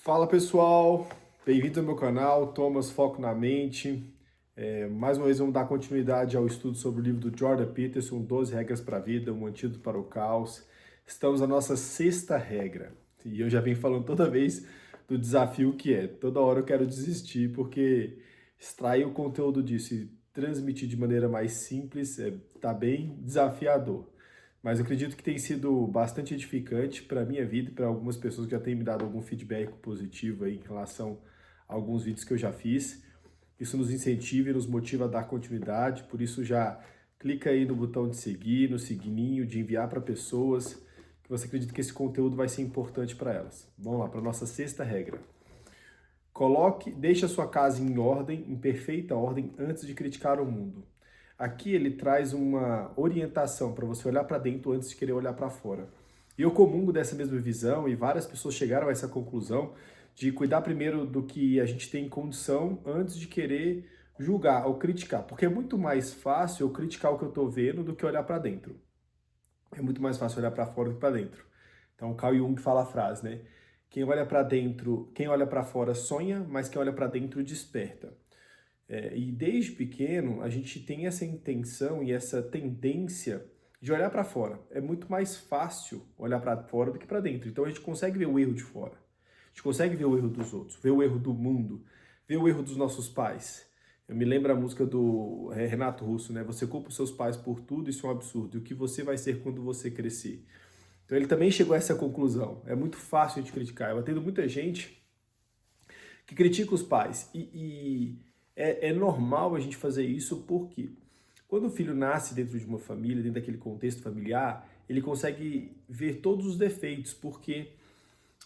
Fala pessoal, bem-vindo ao meu canal, Thomas Foco na Mente. Mais uma vez vamos dar continuidade ao estudo sobre o livro do Jordan Peterson, 12 regras para a vida, um antídoto para o caos. Estamos na nossa sexta regra e eu já venho falando toda vez do desafio que é. Toda hora eu quero desistir porque extrair o conteúdo disso e transmitir de maneira mais simples tá bem desafiador. Mas eu acredito que tem sido bastante edificante para a minha vida e para algumas pessoas que já têm me dado algum feedback positivo aí em relação a alguns vídeos que eu já fiz. Isso nos incentiva e nos motiva a dar continuidade, por isso já clica aí no botão de seguir, no sininho, de enviar para pessoas que você acredita que esse conteúdo vai ser importante para elas. Vamos lá, para a nossa sexta regra. Deixe a sua casa em ordem, em perfeita ordem, antes de criticar o mundo. Aqui ele traz uma orientação para você olhar para dentro antes de querer olhar para fora. E eu comungo dessa mesma visão e várias pessoas chegaram a essa conclusão de cuidar primeiro do que a gente tem em condição antes de querer julgar ou criticar. Porque é muito mais fácil eu criticar o que eu estou vendo do que olhar para dentro. É muito mais fácil olhar para fora do que para dentro. Então o Carl Jung fala a frase, né? Quem olha para dentro, quem olha para fora sonha, mas quem olha para dentro desperta. E desde pequeno a gente tem essa intenção e essa tendência de olhar para fora. É muito mais fácil olhar para fora do que para dentro. Então a gente consegue ver o erro de fora. A gente consegue ver o erro dos outros, ver o erro do mundo, ver o erro dos nossos pais. Eu me lembro a música do Renato Russo, né? Você culpa os seus pais por tudo, isso é um absurdo. E o que você vai ser quando você crescer? Então ele também chegou a essa conclusão. É muito fácil a gente criticar. Eu atendo muita gente que critica os pais. É normal a gente fazer isso porque quando o filho nasce dentro de uma família, dentro daquele contexto familiar, ele consegue ver todos os defeitos, porque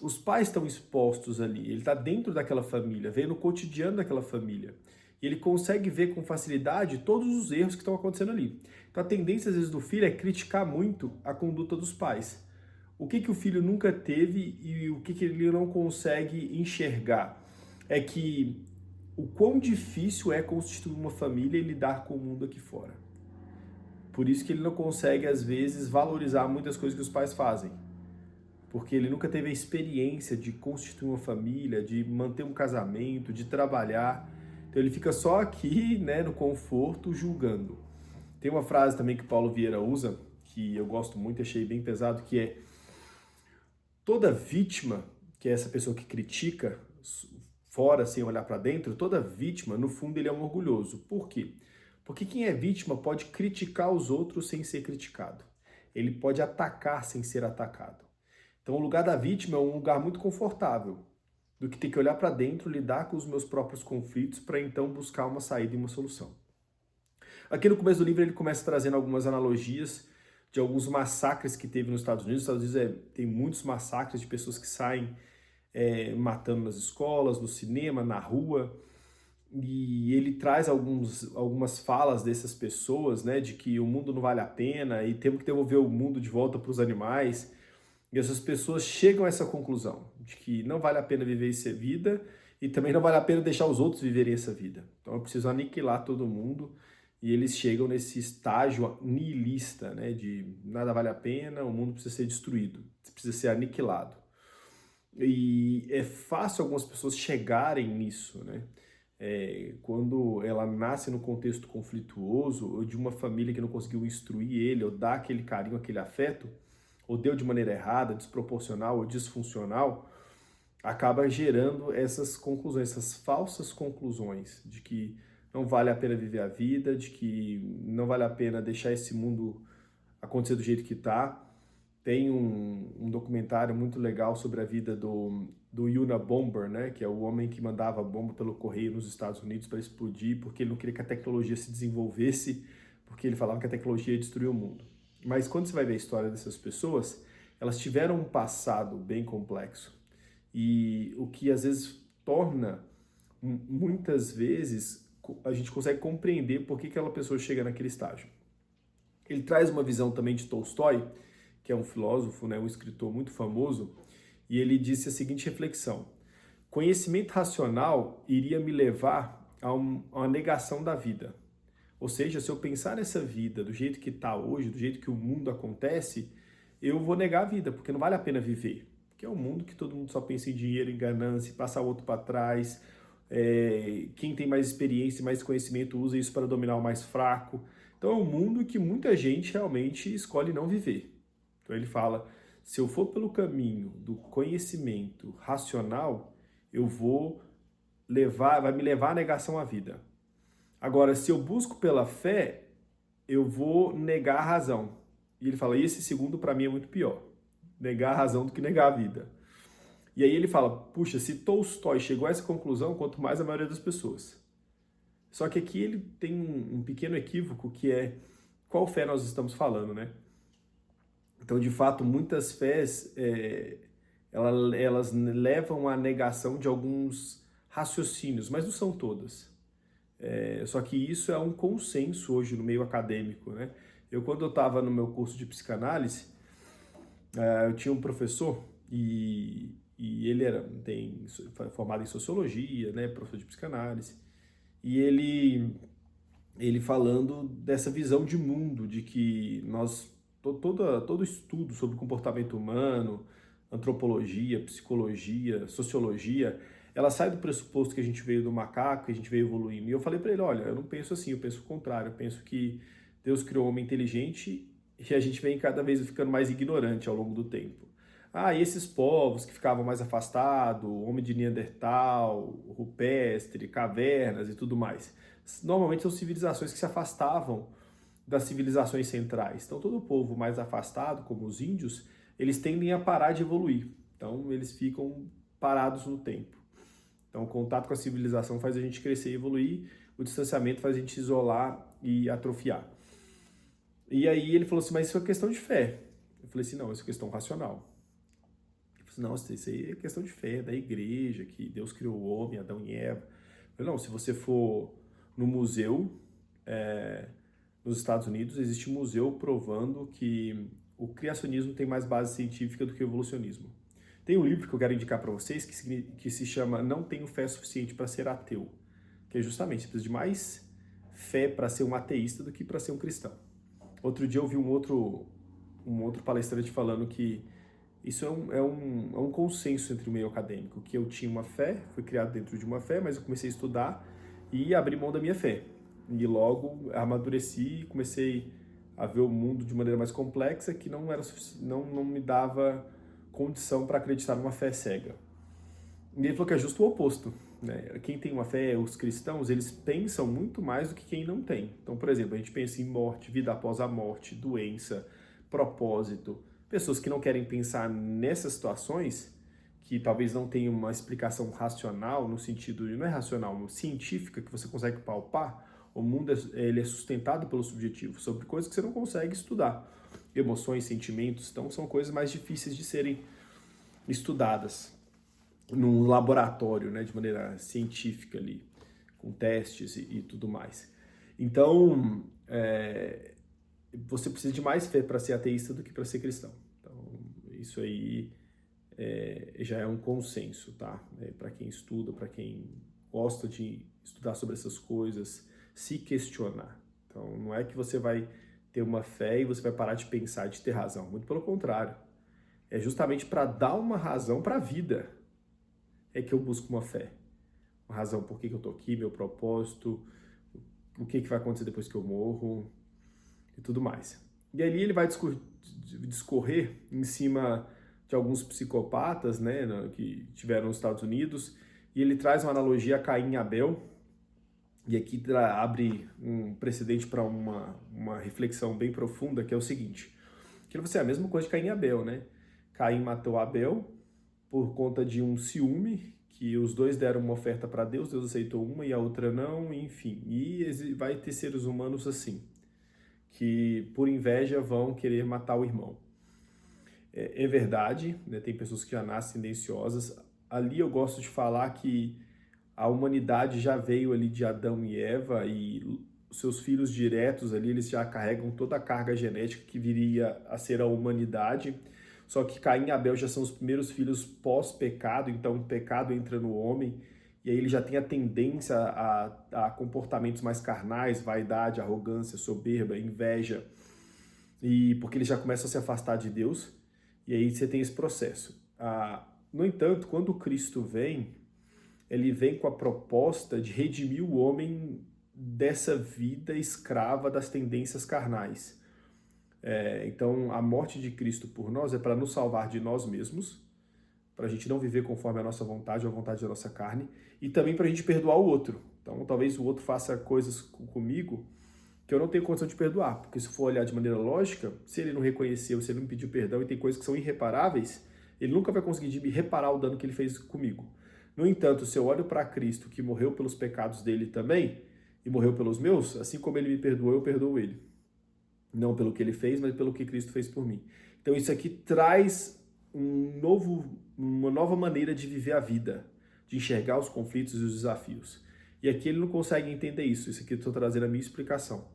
os pais estão expostos ali, ele está dentro daquela família, vê no cotidiano daquela família. E ele consegue ver com facilidade todos os erros que estão acontecendo ali. Então a tendência às vezes do filho é criticar muito a conduta dos pais. O que o filho nunca teve e o que ele não consegue enxergar é que o quão difícil é constituir uma família e lidar com o mundo aqui fora. Por isso que ele não consegue, às vezes, valorizar muitas coisas que os pais fazem. Porque ele nunca teve a experiência de constituir uma família, de manter um casamento, de trabalhar. Então ele fica só aqui, né, no conforto, julgando. Tem uma frase também que Paulo Vieira usa, que eu gosto muito, achei bem pesado, que é: toda vítima, que é essa pessoa que critica fora sem olhar para dentro, toda vítima, no fundo, ele é um orgulhoso. Por quê? Porque quem é vítima pode criticar os outros sem ser criticado. Ele pode atacar sem ser atacado. Então o lugar da vítima é um lugar muito confortável, do que ter que olhar para dentro, lidar com os meus próprios conflitos para então buscar uma saída e uma solução. Aqui no começo do livro ele começa trazendo algumas analogias de alguns massacres que teve nos Estados Unidos. Nos Estados Unidos tem muitos massacres de pessoas que saem matando nas escolas, no cinema, na rua. E ele traz algumas falas dessas pessoas, né, de que o mundo não vale a pena e temos que devolver o mundo de volta para os animais. E essas pessoas chegam a essa conclusão, de que não vale a pena viver essa vida e também não vale a pena deixar os outros viverem essa vida. Então eu preciso aniquilar todo mundo e eles chegam nesse estágio nihilista, né, de nada vale a pena, o mundo precisa ser destruído, precisa ser aniquilado. E é fácil algumas pessoas chegarem nisso, né? Quando ela nasce no contexto conflituoso ou de uma família que não conseguiu instruir ele ou dar aquele carinho, aquele afeto, ou deu de maneira errada, desproporcional ou disfuncional, acaba gerando essas conclusões, essas falsas conclusões de que não vale a pena viver a vida, de que não vale a pena deixar esse mundo acontecer do jeito que está. Tem um documentário muito legal sobre a vida do Unabomber, né, que é o homem que mandava bomba pelo correio nos Estados Unidos para explodir, porque ele não queria que a tecnologia se desenvolvesse, porque ele falava que a tecnologia ia destruir o mundo. Mas quando você vai ver a história dessas pessoas, elas tiveram um passado bem complexo. E o que às vezes torna, muitas vezes, a gente consegue compreender por que aquela pessoa chega naquele estágio. Ele traz uma visão também de Tolstói, que é um filósofo, né, um escritor muito famoso, e ele disse a seguinte reflexão: conhecimento racional iria me levar a uma negação da vida. Ou seja, se eu pensar nessa vida do jeito que está hoje, do jeito que o mundo acontece, eu vou negar a vida, porque não vale a pena viver. Porque é um mundo que todo mundo só pensa em dinheiro, em ganância, passar o outro para trás. Quem tem mais experiência e mais conhecimento usa isso para dominar o mais fraco. Então é um mundo que muita gente realmente escolhe não viver. Então ele fala, se eu for pelo caminho do conhecimento racional, vai me levar à negação à vida. Agora, se eu busco pela fé, eu vou negar a razão. E ele fala, e esse segundo para mim é muito pior. Negar a razão do que negar a vida. E aí ele fala, puxa, se Tolstói chegou a essa conclusão, quanto mais a maioria das pessoas. Só que aqui ele tem um pequeno equívoco que é qual fé nós estamos falando, né? Então, de fato, muitas fés, elas levam à negação de alguns raciocínios, mas não são todas. Só que isso é um consenso hoje no meio acadêmico, né? Quando eu estava no meu curso de psicanálise, eu tinha um professor e ele foi formado em sociologia, né? Professor de psicanálise. E ele falando dessa visão de mundo, de que todo estudo sobre comportamento humano, antropologia, psicologia, sociologia, ela sai do pressuposto que a gente veio do macaco, que a gente veio evoluindo. E eu falei para ele, olha, eu não penso assim, eu penso o contrário, eu penso que Deus criou o homem inteligente e a gente vem cada vez ficando mais ignorante ao longo do tempo. E esses povos que ficavam mais afastados, homem de Neandertal, rupestre, cavernas e tudo mais, normalmente são civilizações que se afastavam das civilizações centrais. Então todo o povo mais afastado, como os índios, eles tendem a parar de evoluir. Então eles ficam parados no tempo. Então o contato com a civilização faz a gente crescer e evoluir, o distanciamento faz a gente isolar e atrofiar. E aí ele falou assim, mas isso é questão de fé. Eu falei assim, não, isso é questão racional. Ele falou assim, não, isso aí é questão de fé, da igreja, que Deus criou o homem, Adão e Eva. Eu falei, não, se você for no museu, nos Estados Unidos, existe um museu provando que o criacionismo tem mais base científica do que o evolucionismo. Tem um livro que eu quero indicar para vocês que se chama Não Tenho Fé Suficiente para Ser Ateu, que é justamente, você precisa de mais fé para ser um ateísta do que para ser um cristão. Outro dia eu vi um outro palestrante falando que isso é um consenso entre o meio acadêmico, que eu tinha uma fé, fui criado dentro de uma fé, mas eu comecei a estudar e abri mão da minha fé. E logo amadureci e comecei a ver o mundo de maneira mais complexa, que não me dava condição para acreditar numa fé cega. E ele falou que é justo o oposto, né? Quem tem uma fé, os cristãos, eles pensam muito mais do que quem não tem. Então, por exemplo, a gente pensa em morte, vida após a morte, doença, propósito. Pessoas que não querem pensar nessas situações, que talvez não tenham uma explicação racional, no sentido, não é racional, científica, que você consegue palpar. O mundo ele é sustentado pelo subjetivo, sobre coisas que você não consegue estudar. Emoções, sentimentos, então são coisas mais difíceis de serem estudadas num laboratório, né, de maneira científica ali, com testes e tudo mais. Então, você precisa de mais fé para ser ateísta do que para ser cristão. Então, isso aí já é um consenso, tá? Para quem estuda, para quem gosta de estudar sobre essas coisas, se questionar. Então, não é que você vai ter uma fé e você vai parar de pensar, de ter razão. Muito pelo contrário. É justamente para dar uma razão para a vida é que eu busco uma fé. Uma razão por que eu estou aqui, meu propósito, o que vai acontecer depois que eu morro e tudo mais. E ali ele vai discorrer em cima de alguns psicopatas, né, que tiveram nos Estados Unidos, e ele traz uma analogia a Caim e Abel, e aqui abre um precedente para uma reflexão bem profunda, que é o seguinte, que é a mesma coisa de Caim e Abel, né? Caim matou Abel por conta de um ciúme, que os dois deram uma oferta para Deus, Deus aceitou uma e a outra não, enfim. E vai ter seres humanos assim, que por inveja vão querer matar o irmão. É verdade, né? Tem pessoas que já nascem tendenciosas. Ali eu gosto de falar que a humanidade já veio ali de Adão e Eva e os seus filhos diretos ali, eles já carregam toda a carga genética que viria a ser a humanidade. Só que Caim e Abel já são os primeiros filhos pós-pecado, então o pecado entra no homem e aí ele já tem a tendência a comportamentos mais carnais, vaidade, arrogância, soberba, inveja, e porque ele já começa a se afastar de Deus, e aí você tem esse processo. No entanto, quando Cristo vem, ele vem com a proposta de redimir o homem dessa vida escrava das tendências carnais. Então, a morte de Cristo por nós é para nos salvar de nós mesmos, para a gente não viver conforme a nossa vontade ou a vontade da nossa carne, e também para a gente perdoar o outro. Então, talvez o outro faça coisas comigo que eu não tenho condição de perdoar, porque se for olhar de maneira lógica, se ele não reconheceu, se ele não me pediu perdão e tem coisas que são irreparáveis, ele nunca vai conseguir me reparar o dano que ele fez comigo. No entanto, se eu olho para Cristo, que morreu pelos pecados dele também, e morreu pelos meus, assim como ele me perdoou, eu perdoo ele. Não pelo que ele fez, mas pelo que Cristo fez por mim. Então isso aqui traz uma nova maneira de viver a vida, de enxergar os conflitos e os desafios. E aqui ele não consegue entender isso. Isso aqui eu estou trazendo a minha explicação.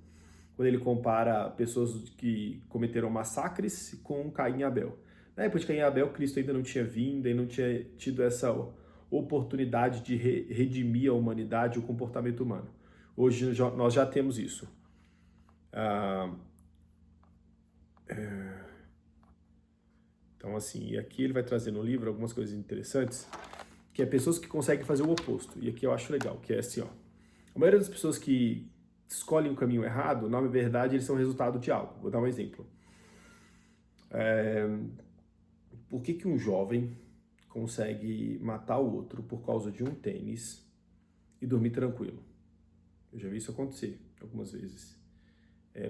Quando ele compara pessoas que cometeram massacres com Caim e Abel. Na época de Caim e Abel, Cristo ainda não tinha vindo e não tinha tido essa oportunidade de redimir a humanidade, o comportamento humano. Hoje nós já temos isso. Então, assim, aqui ele vai trazer no livro algumas coisas interessantes, que é pessoas que conseguem fazer o oposto. E aqui eu acho legal, que é assim, ó. A maioria das pessoas que escolhem o caminho errado, na verdade, eles são resultado de algo. Vou dar um exemplo. Por que um jovem consegue matar o outro por causa de um tênis e dormir tranquilo? Eu já vi isso acontecer algumas vezes.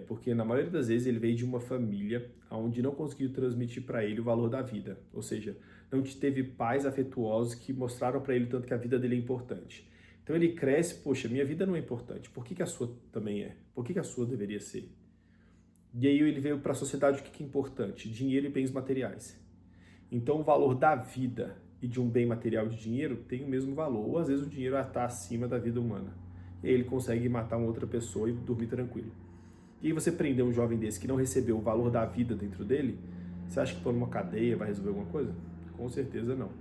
Porque na maioria das vezes ele veio de uma família onde não conseguiu transmitir para ele o valor da vida. Ou seja, não teve pais afetuosos que mostraram para ele tanto que a vida dele é importante. Então ele cresce, poxa, minha vida não é importante, por que a sua também é? Por que a sua deveria ser? E aí ele veio para a sociedade, o que é importante? Dinheiro e bens materiais. Então o valor da vida e de um bem material de dinheiro tem o mesmo valor, ou às vezes o dinheiro está acima da vida humana. E aí ele consegue matar uma outra pessoa e dormir tranquilo. E aí você prender um jovem desse que não recebeu o valor da vida dentro dele, você acha que pôr numa cadeia vai resolver alguma coisa? Com certeza não.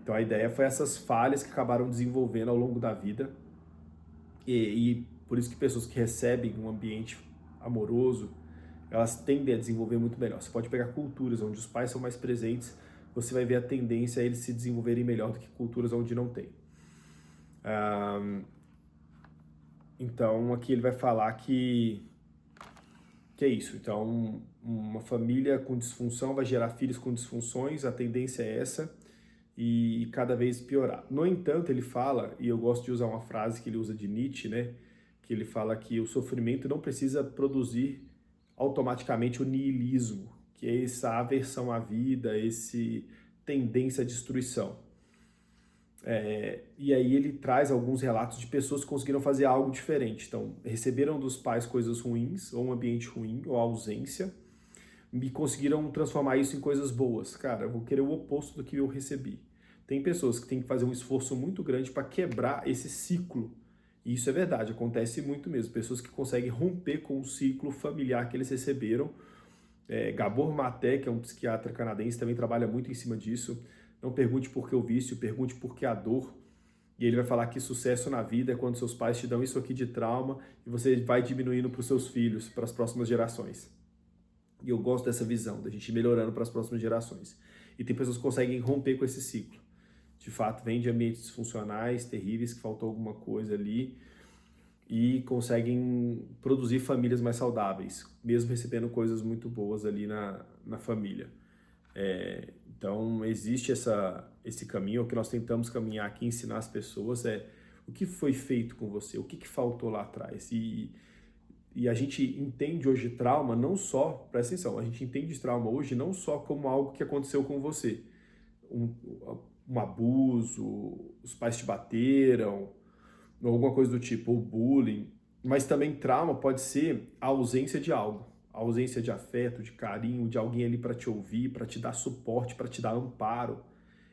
Então a ideia foi essas falhas que acabaram desenvolvendo ao longo da vida e por isso que pessoas que recebem um ambiente amoroso, elas tendem a desenvolver muito melhor. Você pode pegar culturas onde os pais são mais presentes, você vai ver a tendência a eles se desenvolverem melhor do que culturas onde não tem. Então aqui ele vai falar que é isso. Então, uma família com disfunção vai gerar filhos com disfunções, a tendência é essa, e cada vez piorar. No entanto, ele fala, e eu gosto de usar uma frase que ele usa de Nietzsche, né? Que ele fala que o sofrimento não precisa produzir automaticamente o niilismo, que é essa aversão à vida, esse tendência à destruição. E aí ele traz alguns relatos de pessoas que conseguiram fazer algo diferente. Então, receberam dos pais coisas ruins, ou um ambiente ruim, ou ausência, e conseguiram transformar isso em coisas boas. Cara, eu vou querer o oposto do que eu recebi. Tem pessoas que têm que fazer um esforço muito grande para quebrar esse ciclo. E isso é verdade, acontece muito mesmo. Pessoas que conseguem romper com o ciclo familiar que eles receberam. Gabor Maté, que é um psiquiatra canadense, também trabalha muito em cima disso. Não pergunte por que o vício, pergunte por que a dor. E ele vai falar que sucesso na vida é quando seus pais te dão isso aqui de trauma e você vai diminuindo para os seus filhos, para as próximas gerações. E eu gosto dessa visão, da gente melhorando para as próximas gerações. E tem pessoas que conseguem romper com esse ciclo. De fato, vem de ambientes disfuncionais, terríveis, que faltou alguma coisa ali, e conseguem produzir famílias mais saudáveis, mesmo recebendo coisas muito boas ali na família. Então, existe esse caminho, o que nós tentamos caminhar aqui, ensinar as pessoas o que foi feito com você, o que faltou lá atrás. E a gente entende hoje trauma não só, presta atenção, a gente entende trauma hoje não só como algo que aconteceu com você, um abuso, os pais te bateram, ou alguma coisa do tipo, ou bullying, mas também trauma pode ser a ausência de algo, a ausência de afeto, de carinho, de alguém ali para te ouvir, para te dar suporte, para te dar amparo.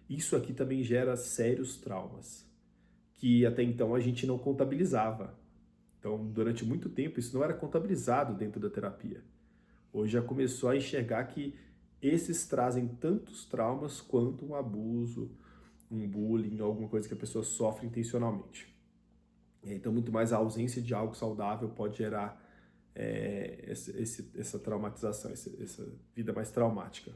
Isso aqui também gera sérios traumas, que até então a gente não contabilizava. Então, durante muito tempo, isso não era contabilizado dentro da terapia. Hoje já começou a enxergar que esses trazem tantos traumas quanto um abuso, um bullying, alguma coisa que a pessoa sofre intencionalmente. Então, muito mais a ausência de algo saudável pode gerar essa traumatização, essa vida mais traumática.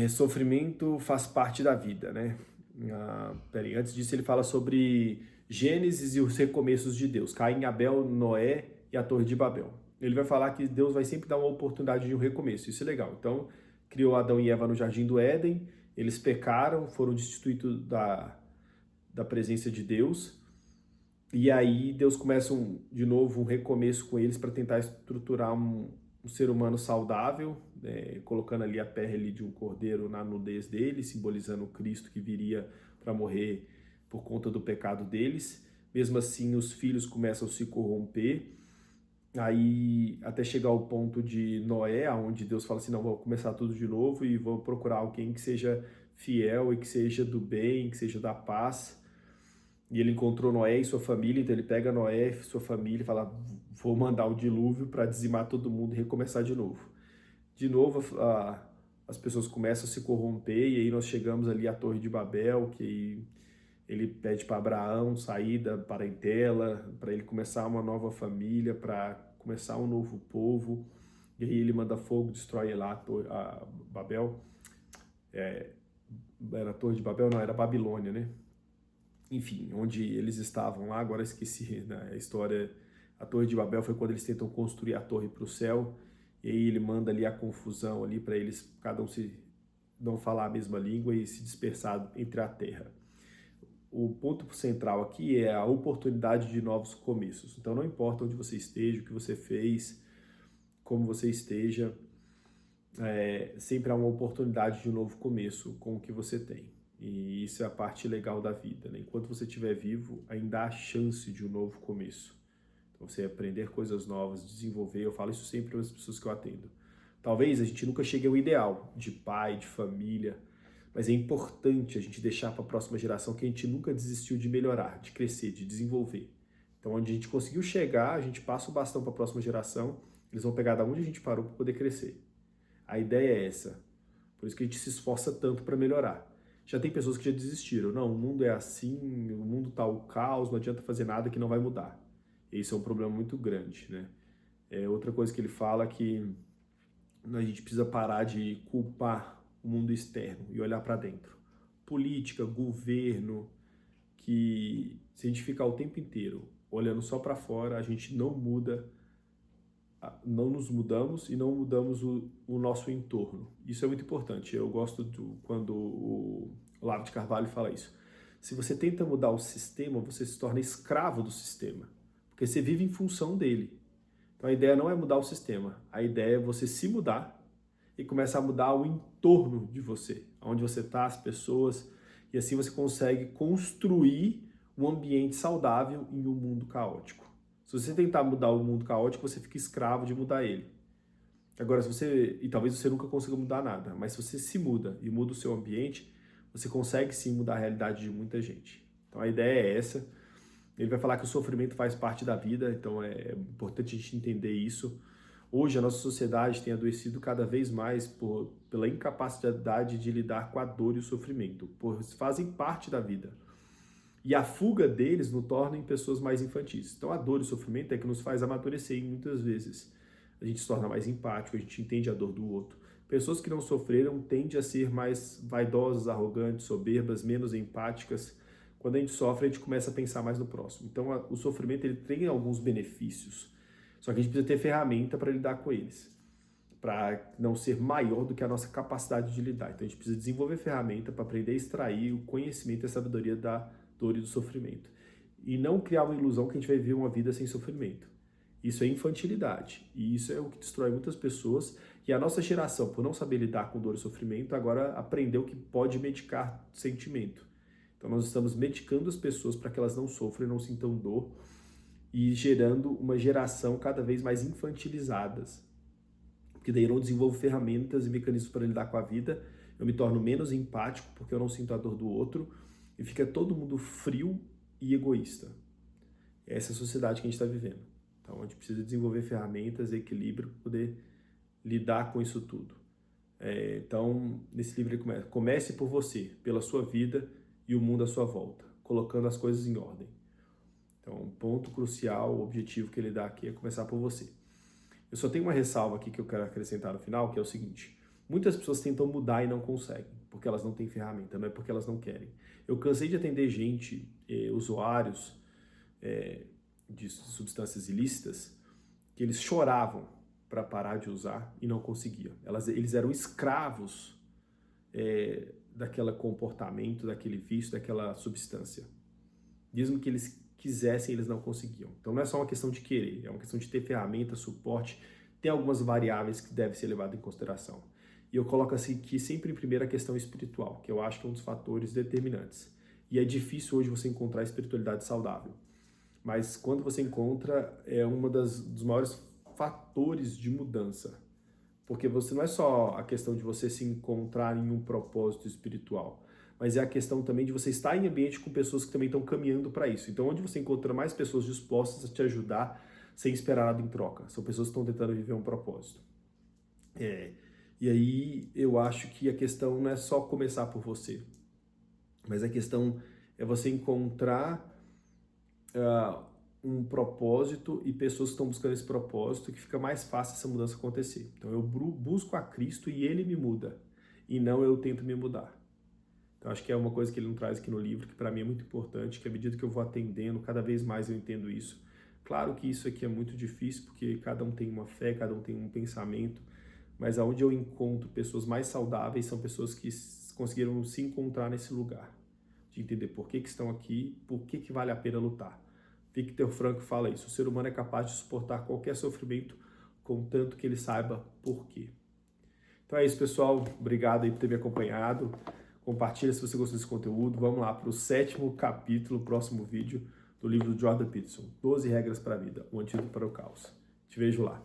Sofrimento faz parte da vida, né? Peraí, antes disso ele fala sobre Gênesis e os recomeços de Deus, Caim, Abel, Noé e a Torre de Babel. Ele vai falar que Deus vai sempre dar uma oportunidade de um recomeço, isso é legal. Então, criou Adão e Eva no Jardim do Éden, eles pecaram, foram destituídos da presença de Deus, e aí Deus começa de novo um recomeço com eles para tentar estruturar um ser humano saudável, colocando ali a pele de um cordeiro na nudez dele, simbolizando o Cristo que viria para morrer por conta do pecado deles. Mesmo assim, os filhos começam a se corromper, aí até chegar ao ponto de Noé, onde Deus fala assim, não, vou começar tudo de novo e vou procurar alguém que seja fiel e que seja do bem, que seja da paz. E ele encontrou Noé e sua família, então ele pega Noé e sua família e fala, vou mandar o dilúvio para dizimar todo mundo e recomeçar de novo. De novo, as pessoas começam a se corromper e aí nós chegamos ali à Torre de Babel, que ele pede para Abraão sair da parentela, para ele começar uma nova família, para começar um novo povo. E aí ele manda fogo, destrói lá a Babel. Era a Torre de Babel? Não, era Babilônia, né? Enfim, onde eles estavam lá, agora esqueci, né? A história, a Torre de Babel foi quando eles tentam construir a torre para o céu, e aí ele manda ali a confusão ali para eles, cada um se não falar a mesma língua e se dispersar entre a terra. O ponto central aqui é a oportunidade de novos começos. Então não importa onde você esteja, o que você fez, como você esteja, sempre há uma oportunidade de um novo começo com o que você tem. E isso é a parte legal da vida, né? Enquanto você estiver vivo, ainda há chance de um novo começo. Então, você aprender coisas novas, desenvolver, eu falo isso sempre para as pessoas que eu atendo. Talvez a gente nunca chegue ao ideal de pai, de família, mas é importante a gente deixar para a próxima geração que a gente nunca desistiu de melhorar, de crescer, de desenvolver. Então, onde a gente conseguiu chegar, a gente passa o bastão para a próxima geração, eles vão pegar da onde a gente parou para poder crescer. A ideia é essa. Por isso que a gente se esforça tanto para melhorar. Já tem pessoas que já desistiram. Não, o mundo é assim, o mundo tá o caos, não adianta fazer nada que não vai mudar. Esse é um problema muito grande, né? Outra coisa que ele fala é que a gente precisa parar de culpar o mundo externo e olhar para dentro. Política, governo, que se a gente ficar o tempo inteiro olhando só para fora, a gente não nos mudamos e não mudamos o nosso entorno. Isso é muito importante. Eu gosto quando o Olavo de Carvalho fala isso. Se você tenta mudar o sistema, você se torna escravo do sistema, porque você vive em função dele. Então a ideia não é mudar o sistema, a ideia é você se mudar e começar a mudar o entorno de você, onde você está, as pessoas, e assim você consegue construir um ambiente saudável em um mundo caótico. Se você tentar mudar o mundo caótico, você fica escravo de mudar ele. Agora, e talvez você nunca consiga mudar nada, mas se você se muda e muda o seu ambiente, você consegue sim mudar a realidade de muita gente. Então a ideia é essa. Ele vai falar que o sofrimento faz parte da vida, então é importante a gente entender isso. Hoje a nossa sociedade tem adoecido cada vez mais pela incapacidade de lidar com a dor e o sofrimento, pois fazem parte da vida. E a fuga deles nos torna em pessoas mais infantis. Então a dor e o sofrimento é que nos faz amadurecer e muitas vezes. A gente se torna mais empático, a gente entende a dor do outro. Pessoas que não sofreram tendem a ser mais vaidosas, arrogantes, soberbas, menos empáticas. Quando a gente sofre, a gente começa a pensar mais no próximo. Então o sofrimento ele tem alguns benefícios, só que a gente precisa ter ferramenta para lidar com eles, para não ser maior do que a nossa capacidade de lidar. Então a gente precisa desenvolver ferramenta para aprender a extrair o conhecimento e a sabedoria da dor e do sofrimento. E não criar uma ilusão que a gente vai viver uma vida sem sofrimento. Isso é infantilidade. E isso é o que destrói muitas pessoas. E a nossa geração, por não saber lidar com dor e sofrimento, agora aprendeu que pode medicar sentimento. Então nós estamos medicando as pessoas para que elas não sofram e não sintam dor e gerando uma geração cada vez mais infantilizadas. Porque daí eu não desenvolvo ferramentas e mecanismos para lidar com a vida, eu me torno menos empático porque eu não sinto a dor do outro e fica todo mundo frio e egoísta. Essa é a sociedade que a gente está vivendo. Então a gente precisa desenvolver ferramentas e equilíbrio para poder lidar com isso tudo. Então, nesse livro ele começa: comece por você, pela sua vida e o mundo à sua volta, colocando as coisas em ordem. Então, um ponto crucial, o objetivo que ele dá aqui é começar por você. Eu só tenho uma ressalva aqui que eu quero acrescentar no final, que é o seguinte: Muitas pessoas tentam mudar e não conseguem, porque elas não têm ferramenta, não é porque elas não querem. Eu cansei de atender gente, usuários de substâncias ilícitas, que eles choravam para parar de usar e não conseguiam. Eles eram escravos daquele comportamento, daquele vício, daquela substância. Mesmo que eles quisessem, eles não conseguiam. Então não é só uma questão de querer, é uma questão de ter ferramenta, suporte, tem algumas variáveis que devem ser levadas em consideração. E eu coloco assim que sempre em primeira a questão espiritual, que eu acho que é um dos fatores determinantes. E é difícil hoje você encontrar espiritualidade saudável. Mas quando você encontra, é um dos maiores fatores de mudança. Porque você não é só a questão de você se encontrar em um propósito espiritual, mas é a questão também de você estar em ambiente com pessoas que também estão caminhando para isso. Então, onde você encontra mais pessoas dispostas a te ajudar sem esperar nada em troca. São pessoas que estão tentando viver um propósito. E aí eu acho que a questão não é só começar por você, mas a questão é você encontrar um propósito e pessoas que estão buscando esse propósito, que fica mais fácil essa mudança acontecer. Então eu busco a Cristo e Ele me muda, e não eu tento me mudar. Então acho que é uma coisa que ele não traz aqui no livro, que para mim é muito importante, que à medida que eu vou atendendo, cada vez mais eu entendo isso. Claro que isso aqui é muito difícil, porque cada um tem uma fé, cada um tem um pensamento, mas aonde eu encontro pessoas mais saudáveis são pessoas que conseguiram se encontrar nesse lugar, de entender por que estão aqui, por que vale a pena lutar. Viktor Frankl fala isso, o ser humano é capaz de suportar qualquer sofrimento, contanto que ele saiba por quê. Então é isso, pessoal. Obrigado aí por ter me acompanhado. Compartilha se você gostou desse conteúdo. Vamos lá para o 7º capítulo, próximo vídeo, do livro do Jordan Peterson, 12 regras para a vida, um antídoto para o caos. Te vejo lá.